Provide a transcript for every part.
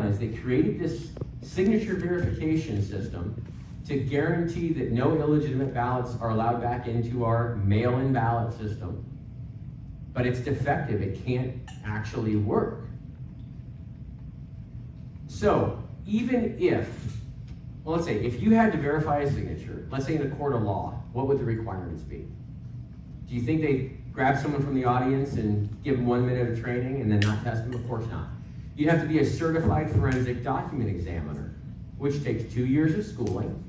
done is they created this signature verification system to guarantee that no illegitimate ballots are allowed back into our mail-in ballot system. But it's defective, it can't actually work. So, even if, well, let's say, if you had to verify a signature, let's say in a court of law, what would the requirements be? Do you think they grab someone from the audience and give them 1 minute of training and then not test them? Of course not. You'd have to be a certified forensic document examiner, which takes 2 years of schooling,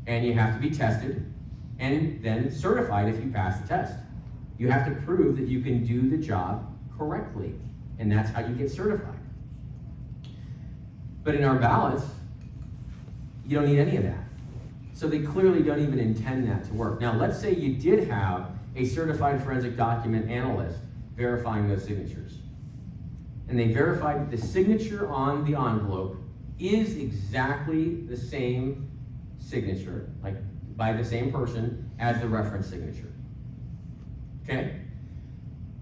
and you have to be tested and then certified if you pass the test. You have to prove that you can do the job correctly, and that's how you get certified. But in our ballots, you don't need any of that. So they clearly don't even intend that to work. Now, let's say you did have a certified forensic document analyst verifying those signatures. And they verified that the signature on the envelope is exactly the same signature, like by the same person as the reference signature. Okay?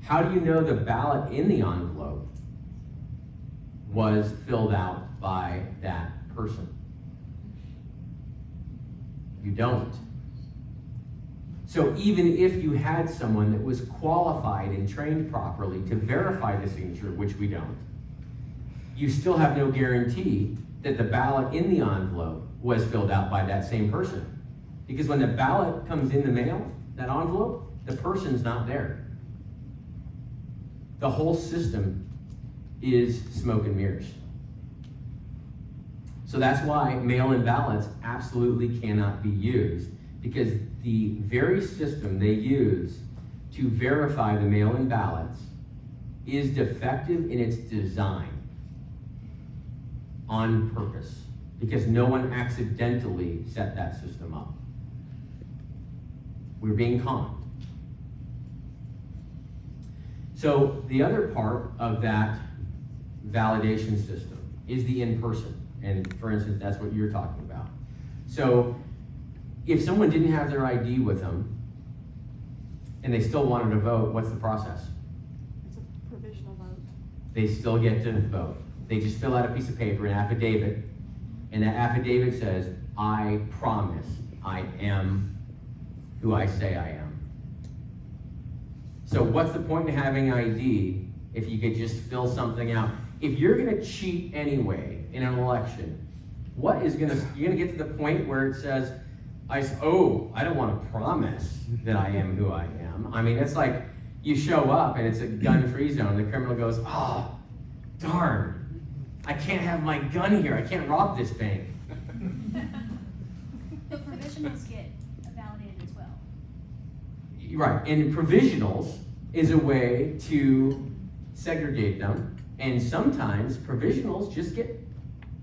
How do you know the ballot in the envelope was filled out by that person? You don't. So even if you had someone that was qualified and trained properly to verify the signature, which we don't, you still have no guarantee that the ballot in the envelope was filled out by that same person. Because when the ballot comes in the mail, that envelope, the person's not there. The whole system is smoke and mirrors. So that's why mail-in ballots absolutely cannot be used, because the very system they use to verify the mail-in ballots is defective in its design on purpose, because no one accidentally set that system up. We're being conned. So the other part of that validation system is the in-person. And for instance, that's what you're talking about. So if someone didn't have their ID with them and they still wanted to vote, what's the process? It's a provisional vote. They still get to vote. They just fill out a piece of paper, an affidavit, and that affidavit says, I promise I am who I say I am. So what's the point in having ID if you could just fill something out? If you're gonna cheat anyway in an election, you're gonna get to the point where it says, I don't wanna promise that I am who I am. I mean, it's like you show up and it's a gun-free zone. The criminal goes, oh, darn, I can't have my gun here. I can't rob this bank. But provisionals get validated as well. Right, and provisionals is a way to segregate them, and sometimes provisionals just get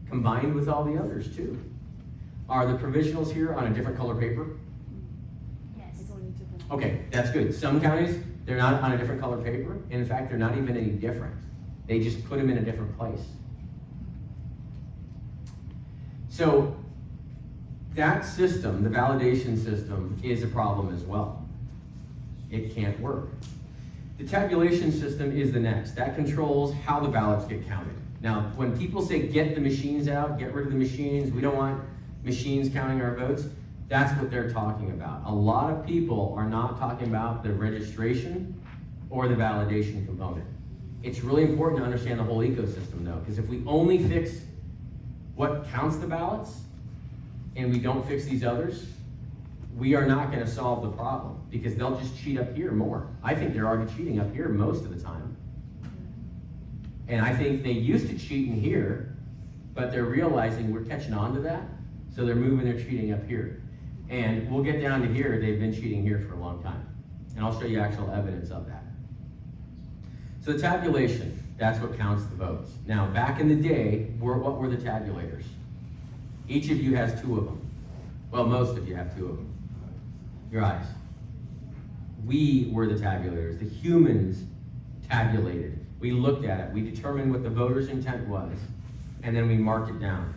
combined with all the others too. Are the provisionals here on a different color paper? Yes. Okay, that's good. Some counties, they're not on a different color paper. In fact, they're not even any different. They just put them in a different place. So that system, the validation system, is a problem as well. It can't work. The tabulation system is the next. That controls how the ballots get counted. Now, when people say get the machines out, get rid of the machines, we don't want machines counting our votes, that's what they're talking about. A lot of people are not talking about the registration or the validation component. It's really important to understand the whole ecosystem though, because if we only fix what counts the ballots and we don't fix these others, we are not going to solve the problem, because they'll just cheat up here more. I think they're already cheating up here most of the time. And I think they used to cheat in here, but they're realizing we're catching on to that, so they're moving their cheating up here. And we'll get down to here, they've been cheating here for a long time. And I'll show you actual evidence of that. So the tabulation, that's what counts the votes. Now, back in the day, what were the tabulators? Each of you has 2 of them. Well, most of you have 2 of them. Your eyes. We were the tabulators. The humans tabulated. We looked at it. We determined what the voter's intent was, and then we marked it down.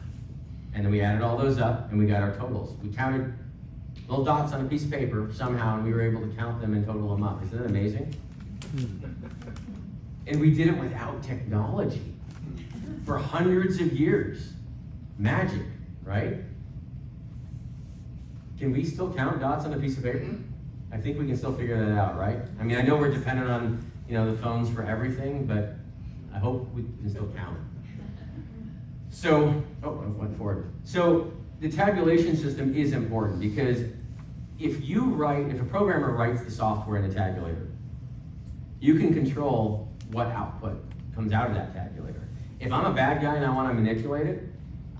And then we added all those up, and we got our totals. We counted little dots on a piece of paper somehow, and we were able to count them and total them up. Isn't that amazing? And we did it without technology. for hundreds of years. Magic, right? Can we still count dots on a piece of paper? I think we can still figure that out, right? I mean, I know we're dependent on, the phones for everything, but I hope we can still count. So, I went forward. So, the tabulation system is important because if a programmer writes the software in the tabulator, you can control what output comes out of that tabulator. If I'm a bad guy and I want to manipulate it,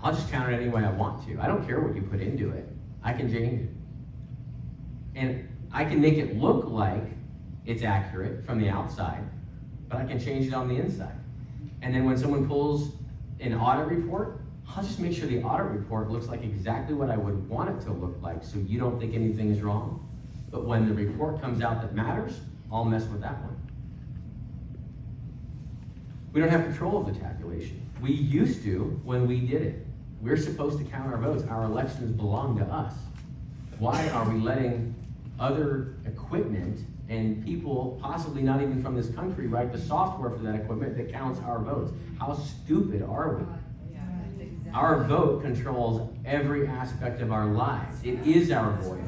I'll just count it any way I want to. I don't care what you put into it. I can change it. And I can make it look like it's accurate from the outside, but I can change it on the inside. And then when someone pulls an audit report, I'll just make sure the audit report looks like exactly what I would want it to look like so you don't think anything is wrong. But when the report comes out that matters, I'll mess with that one. We don't have control of the tabulation. We used to when we did it. We're supposed to count our votes. Our elections belong to us. Why are we letting other equipment and people, possibly not even from this country, write the software for that equipment that counts our votes? How stupid are we? Our vote controls every aspect of our lives. It is our voice.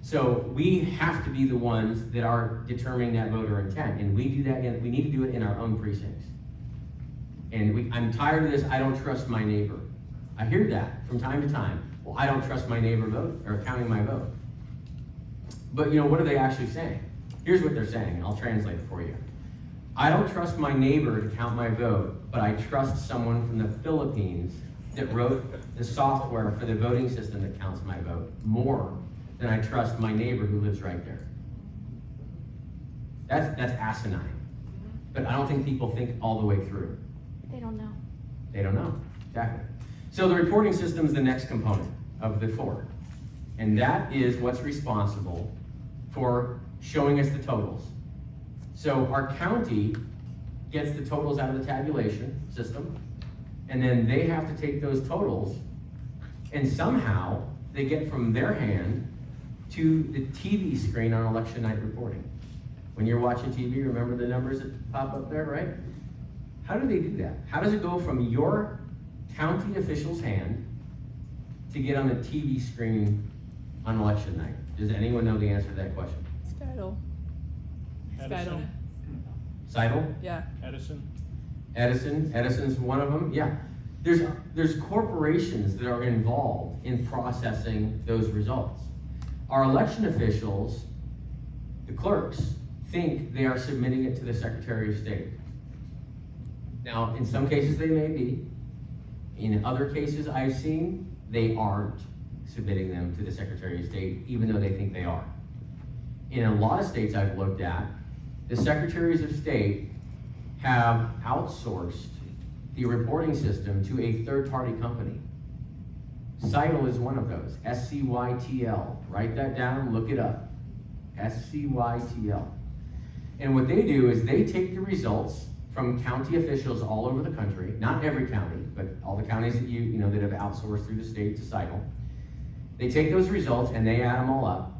So we have to be the ones that are determining that voter intent, and we do that. We need to do it in our own precincts. And I'm tired of this. I don't trust my neighbor. I hear that from time to time. Well, I don't trust my neighbor vote or counting my vote. But what are they actually saying? Here's what they're saying, and I'll translate it for you. I don't trust my neighbor to count my vote, but I trust someone from the Philippines that wrote the software for the voting system that counts my vote more than I trust my neighbor who lives right there. That's asinine. But I don't think people think all the way through. They don't know. They don't know, exactly. So the reporting system is the next component of the 4. And that is what's responsible for showing us the totals. So our county gets the totals out of the tabulation system, and then they have to take those totals, and somehow they get from their hand to the TV screen on election night reporting. When you're watching TV, remember the numbers that pop up there, right? How do they do that? How does it go from your county official's hand to get on the TV screen on election night? Does anyone know the answer to that question? Skytle. Edison. Seidel? Yeah. Edison. Edison's one of them, yeah. There's corporations that are involved in processing those results. Our election officials, the clerks, think they are submitting it to the Secretary of State. Now, in some cases they may be. In other cases I've seen, they aren't submitting them to the Secretary of State, even though they think they are. In a lot of states I've looked at, the Secretaries of State have outsourced the reporting system to a third-party company. Seidel is one of those, S-C-Y-T-L. Write that down, look it up. S-C-Y-T-L. And what they do is they take the results from county officials all over the country, not every county, but all the counties that that have outsourced through the state to Seidel. They take those results and they add them all up,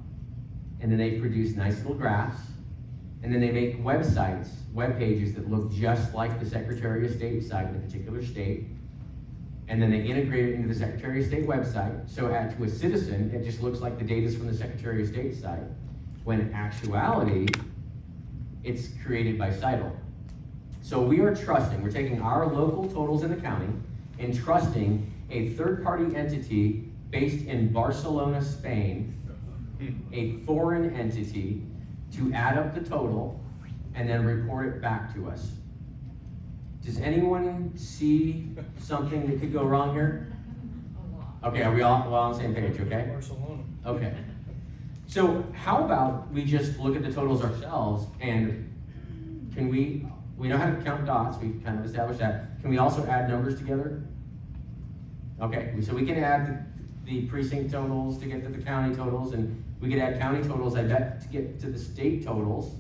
and then they produce nice little graphs, and then they make websites, web pages that look just like the Secretary of State site in a particular state, and then they integrate it into the Secretary of State website, so to a citizen, it just looks like the data's from the Secretary of State site, when in actuality, it's created by Seidel. So we are we're taking our local totals in the county and trusting a third-party entity based in Barcelona, Spain, a foreign entity, to add up the total and then report it back to us. Does anyone see something that could go wrong here? Okay, are we all on the same page, okay? Barcelona. Okay. So how about we just look at the totals ourselves, and we know how to count dots, we've kind of established that. Can we also add numbers together? Okay, so we can add the precinct totals to get to the county totals, and we could add county totals, I bet, to get to the state totals.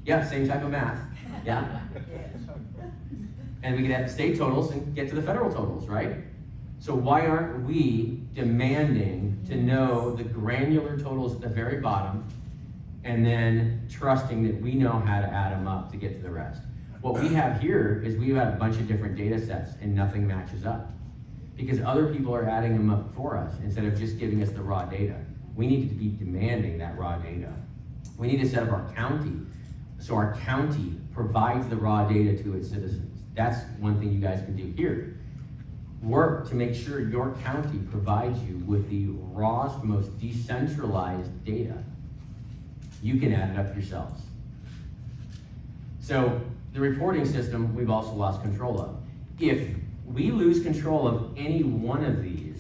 Yeah, same type of math, yeah. And we could add the state totals and get to the federal totals, right? So why aren't we demanding to know the granular totals at the very bottom and then trusting that we know how to add them up to get to the rest? What we have here is we have a bunch of different data sets and nothing matches up. Because other people are adding them up for us instead of just giving us the raw data. We need to be demanding that raw data. We need to set up our county so our county provides the raw data to its citizens. That's one thing you guys can do here. Work to make sure your county provides you with the rawest, most decentralized data. You can add it up yourselves. So the reporting system, we've also lost control of. If we lose control of any one of these,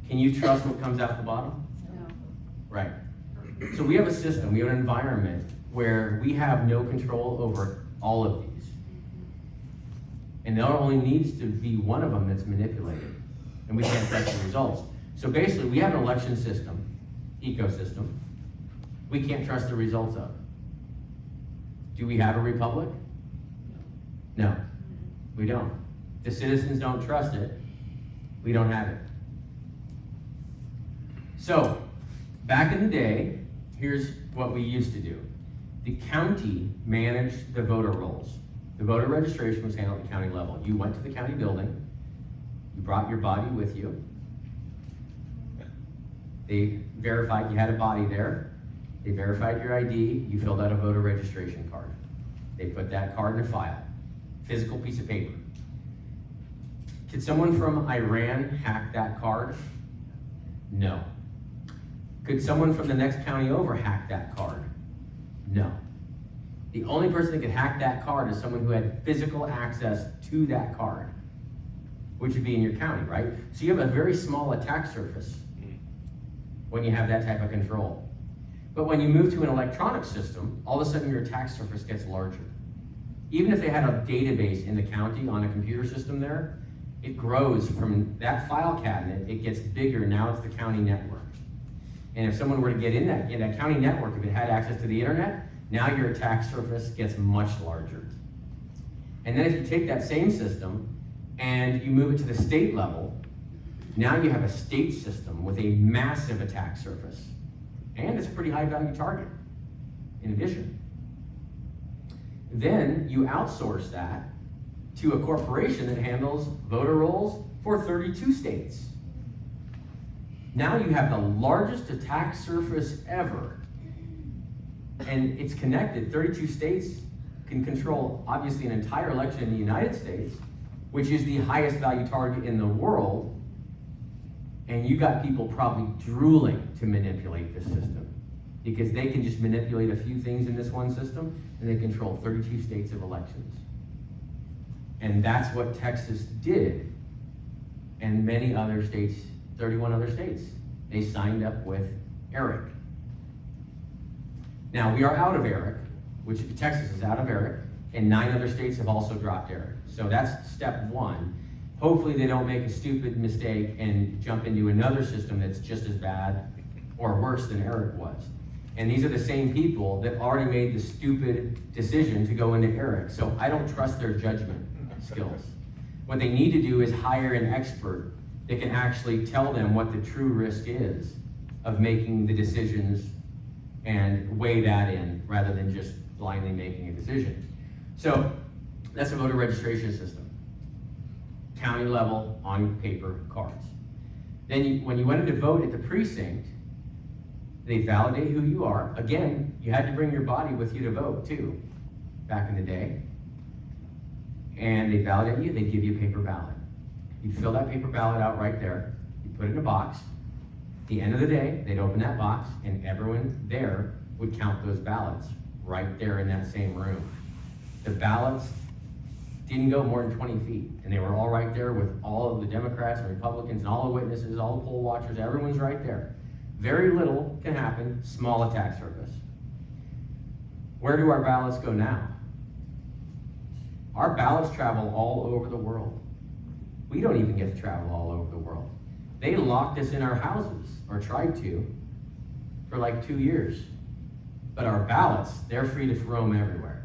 can you trust what comes out the bottom? No. Right. So we have a system, we have an environment where we have no control over all of these. And there only needs to be one of them that's manipulated. And we can't trust the results. So basically, we have an election system, ecosystem, we can't trust the results of. Do we have a republic? No, we don't. The citizens don't trust it, we don't have it. So, back in the day, here's what we used to do. The county managed the voter rolls. The voter registration was handled at the county level. You went to the county building, you brought your body with you. They verified you had a body there. They verified your ID, you filled out a voter registration card. They put that card in a file, physical piece of paper. Could someone from Iran hack that card? No. Could someone from the next county over hack that card? No. The only person that could hack that card is someone who had physical access to that card, which would be in your county, right? So you have a very small attack surface when you have that type of control. But when you move to an electronic system, all of a sudden your attack surface gets larger. Even if they had a database in the county on a computer system there, it grows from that file cabinet, it gets bigger, now it's the county network. And if someone were to get in that county network, if it had access to the internet, now your attack surface gets much larger. And then if you take that same system and you move it to the state level, now you have a state system with a massive attack surface. And it's a pretty high value target in addition. Then you outsource that to a corporation that handles voter rolls for 32 states. Now you have the largest attack surface ever. And it's connected. 32 states can control, obviously, an entire election in the United States, which is the highest value target in the world. And you got people probably drooling to manipulate this system because they can just manipulate a few things in this one system and they control 32 states of elections. And that's what Texas did, and many other states, 31 other states. They signed up with ERIC. Now, we are out of ERIC, which Texas is out of ERIC, and 9 other states have also dropped ERIC. So that's step one. Hopefully they don't make a stupid mistake and jump into another system that's just as bad or worse than ERIC was. And these are the same people that already made the stupid decision to go into ERIC. So I don't trust their judgment skills. What they need to do is hire an expert that can actually tell them what the true risk is of making the decisions and weigh that in rather than just blindly making a decision. So that's a voter registration system. County level on paper cards. Then when you went in to vote at the precinct, they validate who you are. Again, you had to bring your body with you to vote too, back in the day. And they validate you, they give you a paper ballot. You fill that paper ballot out right there, you put it in a box. At the end of the day, they'd open that box and everyone there would count those ballots right there in that same room. The ballots didn't go more than 20 feet, and they were all right there with all of the Democrats and Republicans and all the witnesses, all the poll watchers, everyone's right there. Very little can happen, small attack surface. Where do our ballots go now? Our ballots travel all over the world. We don't even get to travel all over the world. They locked us in our houses, or tried to, for like 2 years. But our ballots, they're free to roam everywhere.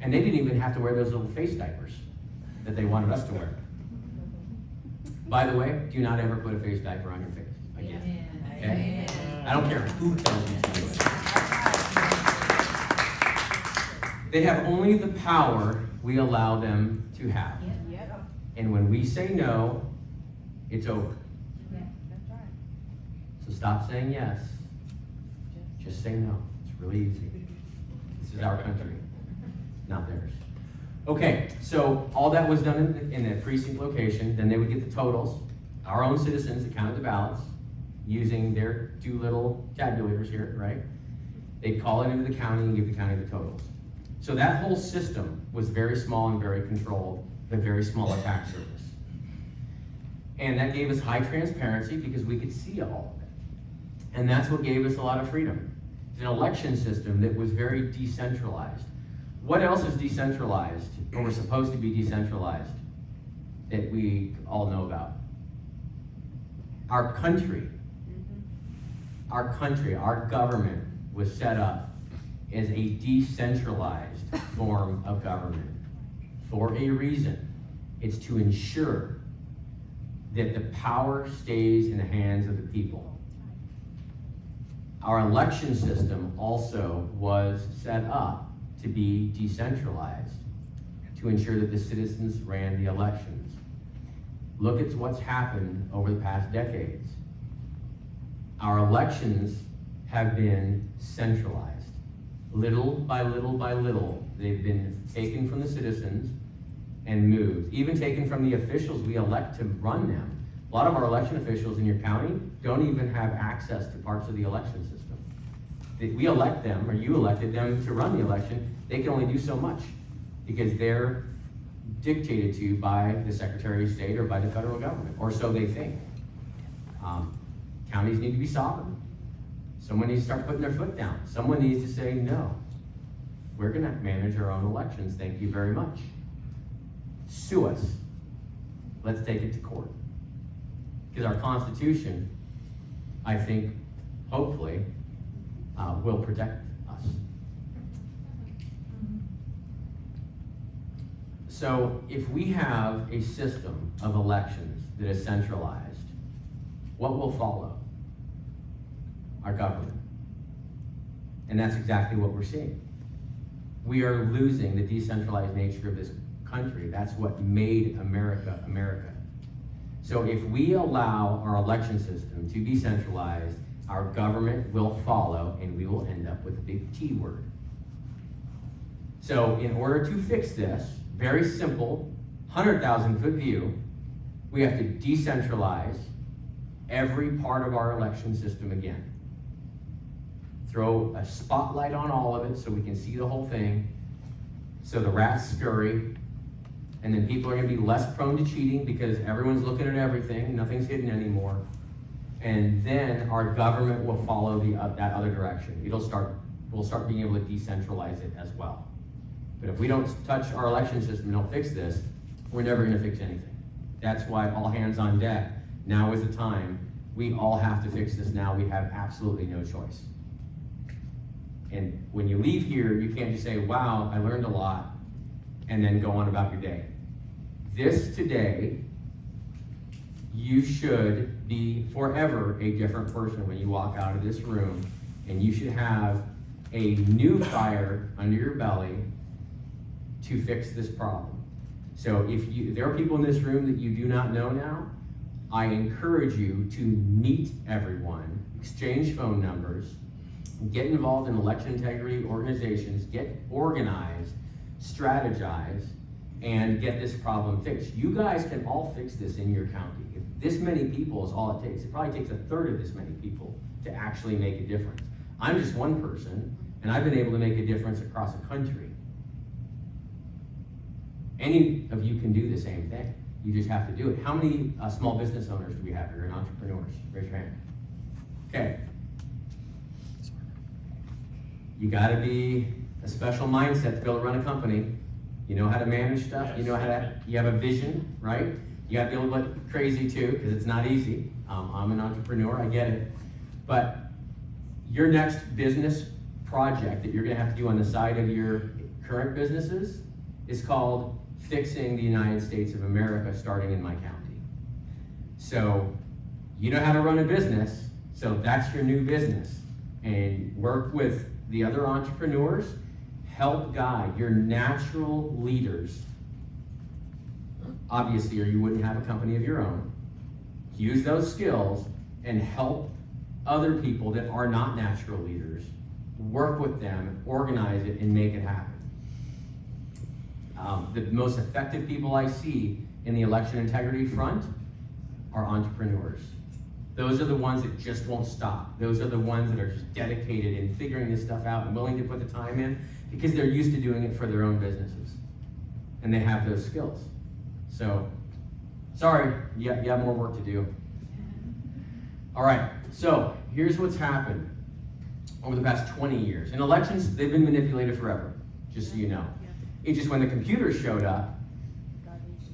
And they didn't even have to wear those little face diapers that they wanted us to wear. By the way, do not ever put a face diaper on your face again. Okay? I don't care who tells you to do it. They have only the power we allow them to have. Yep. And when we say no, it's over. That's right. So stop saying yes. Just say no. It's really easy. This is our country, not theirs. Okay, so all that was done in the precinct location. Then they would get the totals. Our own citizens that counted the ballots using their two little tabulators here, right? They'd call it into the county and give the county the totals. So that whole system was very small and very controlled, a very small attack surface. And that gave us high transparency because we could see all of it. And that's what gave us a lot of freedom. It's an election system that was very decentralized. What else is decentralized, or was supposed to be decentralized, that we all know about? Our country. Our government was set up as a decentralized form of government for a reason. It's to ensure that the power stays in the hands of the people. Our election system also was set up to be decentralized, to ensure that the citizens ran the elections. Look at what's happened over the past decades. Our elections have been centralized. Little by little by little, they've been taken from the citizens and moved, even taken from the officials we elect to run them. A lot of our election officials in your county don't even have access to parts of the election system. We elect them, or you elected them to run the election, they can only do so much because they're dictated to by the Secretary of State or by the federal government, or so they think. Counties need to be sovereign. Someone needs to start putting their foot down. Someone needs to say, no, we're gonna manage our own elections, thank you very much. Sue us. Let's take it to court. Because our Constitution, I think, hopefully, will protect us. So if we have a system of elections that is centralized, what will follow? Our government. And that's exactly what we're seeing. We are losing the decentralized nature of this country. That's what made America, America. So if we allow our election system to be centralized, our government will follow and we will end up with a big T word. So in order to fix this, very simple, 100,000 foot view, we have to decentralize every part of our election system again. Throw a spotlight on all of it so we can see the whole thing, so the rats scurry, and then people are gonna be less prone to cheating because everyone's looking at everything, nothing's hidden anymore. And then our government will follow that other direction. We'll start being able to decentralize it as well. But if we don't touch our election system and don't fix this, we're never gonna fix anything. That's why all hands on deck. Now is the time. We all have to fix this now. We have absolutely no choice. And when you leave here, you can't just say, wow, I learned a lot, and then go on about your day. This today, you should be forever a different person when you walk out of this room, and you should have a new fire under your belly to fix this problem. So if there are people in this room that you do not know now, I encourage you to meet everyone, exchange phone numbers, get involved in election integrity organizations, get organized, strategize, and get this problem fixed. You guys can all fix this in your county. If this many people is all it takes, it probably takes a third of this many people to actually make a difference. I'm just one person, and I've been able to make a difference across a country. Any of you can do the same thing. You just have to do it. How many small business owners do we have here and entrepreneurs? Raise your hand. Okay. You gotta be a special mindset to be able to run a company. You know how to manage stuff. Yes. You know how to, you have a vision, right? You gotta be able to look crazy too, because it's not easy. I'm an entrepreneur, I get it. But your next business project that you're gonna have to do on the side of your current businesses is called Fixing the United States of America, starting in my county. So you know how to run a business, so that's your new business. And work with the other entrepreneurs, help guide your natural leaders, obviously, or you wouldn't have a company of your own. Use those skills and help other people that are not natural leaders, work with them, organize it, and make it happen. The most effective people I see in the election integrity front are entrepreneurs. Those are the ones that just won't stop. Those are the ones that are just dedicated in figuring this stuff out and willing to put the time in because they're used to doing it for their own businesses. And they have those skills. So, sorry, you have more work to do. All right, so here's what's happened over the past 20 years. In elections, they've been manipulated forever, just so you know. It's just when the computers showed up,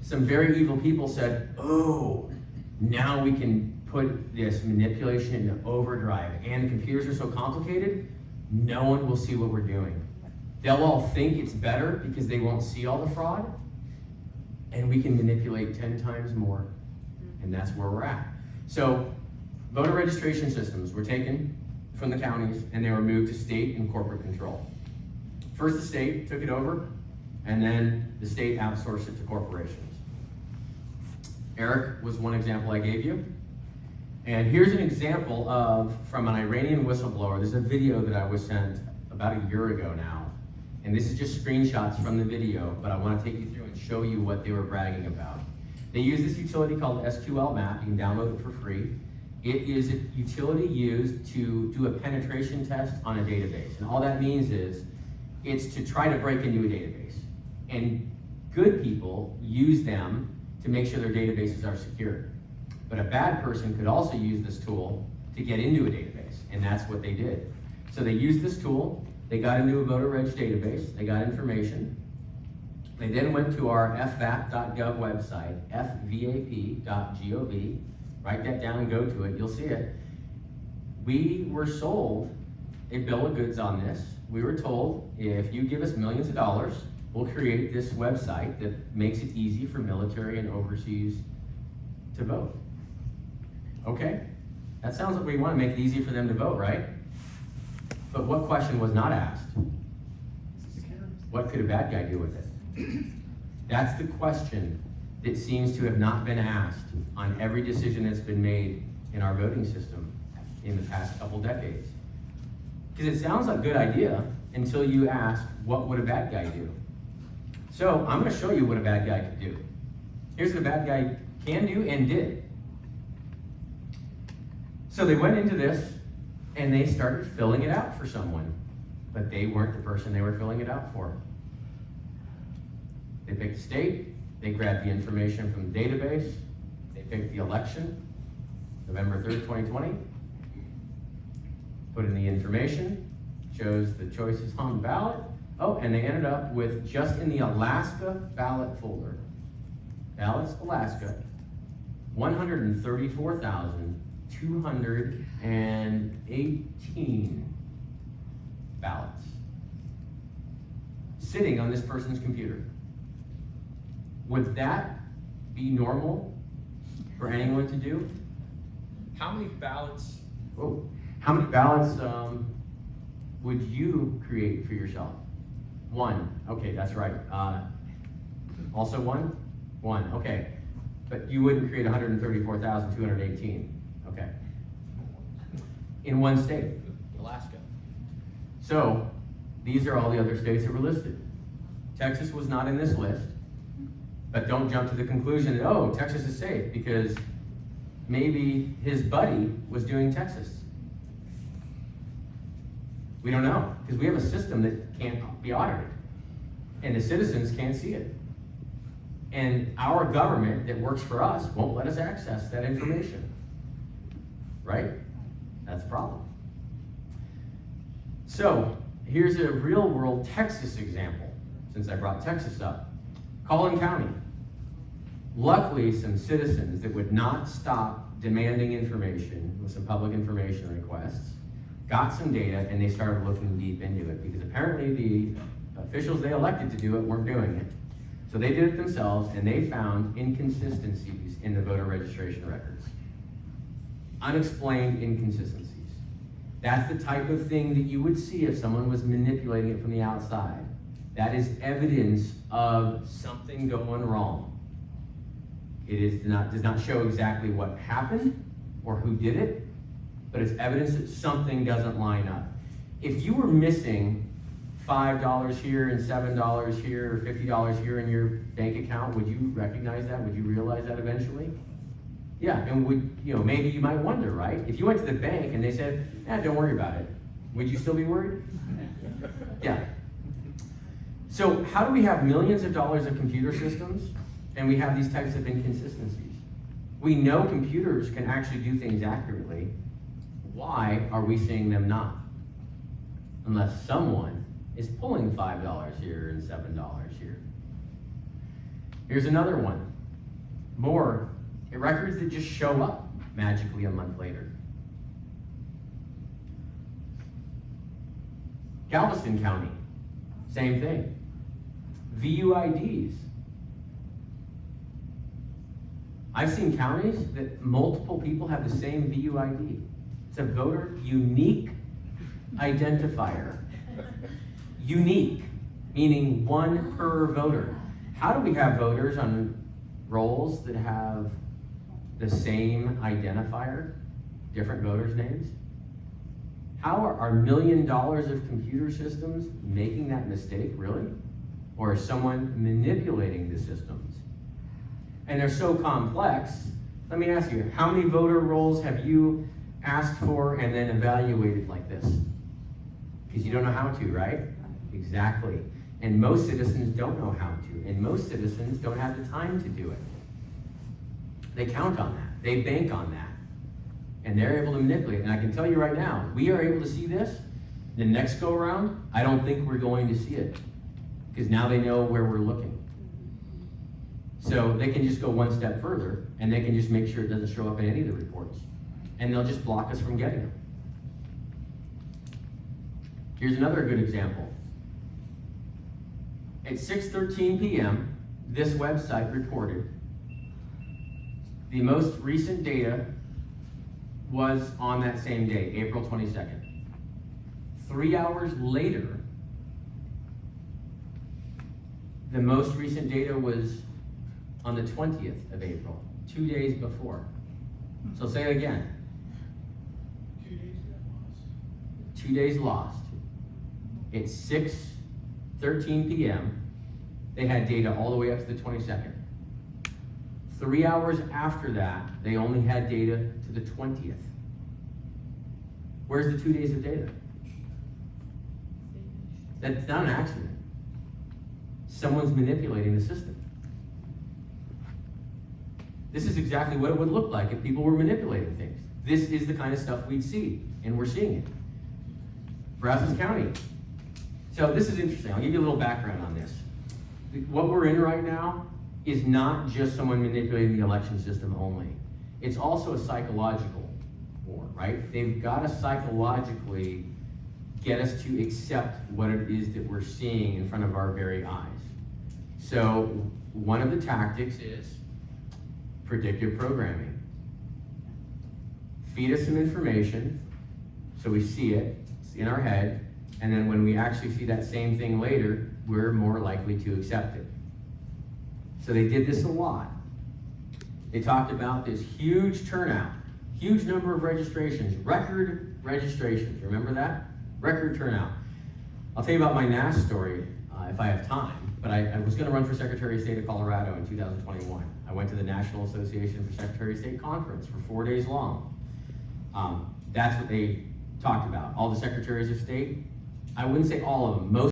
some very evil people said, oh, now we can put this manipulation into overdrive. And the computers are so complicated, no one will see what we're doing. They'll all think it's better because they won't see all the fraud. And we can manipulate 10 times more. And that's where we're at. So voter registration systems were taken from the counties and they were moved to state and corporate control. First the state took it over, and then the state outsourced it to corporations. Eric was one example I gave you. And here's an example from an Iranian whistleblower. There's a video that I was sent about a year ago now. And this is just screenshots from the video, but I want to take you through and show you what they were bragging about. They use this utility called SQL Map. You can download it for free. It is a utility used to do a penetration test on a database. And all that means is it's to try to break into a database. And good people use them to make sure their databases are secure. But a bad person could also use this tool to get into a database, and that's what they did. So they used this tool, they got into a voter reg database, they got information. They then went to our fvat.gov website, fvap.gov, write that down and go to it, you'll see it. We were sold a bill of goods on this. We were told, if you give us millions of dollars, we'll create this website that makes it easy for military and overseas to vote. Okay, that sounds like we want to make it easy for them to vote, right? But what question was not asked? What could a bad guy do with it? That's the question that seems to have not been asked on every decision that's been made in our voting system in the past couple decades. Because it sounds like a good idea until you ask, what would a bad guy do? So I'm going to show you what a bad guy could do. Here's what a bad guy can do and did. So they went into this and they started filling it out for someone, but they weren't the person they were filling it out for. They picked a state, they grabbed the information from the database, they picked the election, November 3rd, 2020, put in the information, chose the choices on the ballot. Oh, and they ended up with, just in the Alaska ballot folder, ballots Alaska, 134,218 ballots sitting on this person's computer. Would that be normal for anyone to do? How many ballots? Whoa. How many ballots would you create for yourself? One. Okay, that's right. Also one? One. Okay. But you wouldn't create 134,218. Okay. In one state. Alaska. So, these are all the other states that were listed. Texas was not in this list. But don't jump to the conclusion that, oh, Texas is safe, because maybe his buddy was doing Texas. We don't know, because we have a system that can't be audited, and the citizens can't see it. And our government that works for us won't let us access that information, right? That's a problem. So here's a real world Texas example, since I brought Texas up. Collin County. Luckily, some citizens that would not stop demanding information with some public information requests got some data, and they started looking deep into it, because apparently the officials they elected to do it weren't doing it. So they did it themselves, and they found inconsistencies in the voter registration records. Unexplained inconsistencies. That's the type of thing that you would see if someone was manipulating it from the outside. That is evidence of something going wrong. It does not show exactly what happened or who did it, but it's evidence that something doesn't line up. If you were missing $5 here and $7 here or $50 here in your bank account, would you recognize that? Would you realize that eventually? Yeah, and maybe you might wonder, right? If you went to the bank and they said, don't worry about it, would you still be worried? Yeah. So how do we have millions of dollars of computer systems and we have these types of inconsistencies? We know computers can actually do things accurately. Why are we seeing them not? Unless someone is pulling $5 here and $7 here. Here's another one. More records that just show up magically a month later. Galveston County, same thing. VUIDs. I've seen counties that multiple people have the same VUID. It's a voter unique identifier. Unique, meaning one per voter. How do we have voters on rolls that have the same identifier, different voters' names? How are $1 million of computer systems making that mistake, really? Or is someone manipulating the systems? And they're so complex. Let me ask you, how many voter rolls have you asked for and then evaluated like this? Because you don't know how to, right? Exactly. And most citizens don't know how to. And most citizens don't have the time to do it. They count on that. They bank on that. And they're able to manipulate. And I can tell you right now, we are able to see this. The next go around, I don't think we're going to see it. Because now they know where we're looking. So they can just go one step further, and they can just make sure it doesn't show up in any of the reports. And they'll just block us from getting them. Here's another good example. At 6:13 p.m., this website reported the most recent data was on that same day, April 22nd. 3 hours later, the most recent data was on the 20th of April, 2 days before. So say it again. 2 days lost. At 6:13 p.m., they had data all the way up to the 22nd. 3 hours after that, they only had data to the 20th. Where's the 2 days of data? That's not an accident. Someone's manipulating the system. This is exactly what it would look like if people were manipulating things. This is the kind of stuff we'd see, and we're seeing it. Brazos County. So this is interesting. I'll give you a little background on this. What we're in right now is not just someone manipulating the election system only. It's also a psychological war, right? They've got to psychologically get us to accept what it is that we're seeing in front of our very eyes. So one of the tactics is predictive programming. Feed us some information so we see it in our head, and then when we actually see that same thing later, we're more likely to accept it. So they did this a lot. They talked about this huge turnout, huge number of registrations, record registrations. Remember that? Record turnout. I'll tell you about my NAS story if I have time, but I was gonna run for Secretary of State of Colorado in 2021. I went to the National Association for Secretary of State conference for 4 days long. That's what they talked about. All the secretaries of state, I wouldn't say all of them, most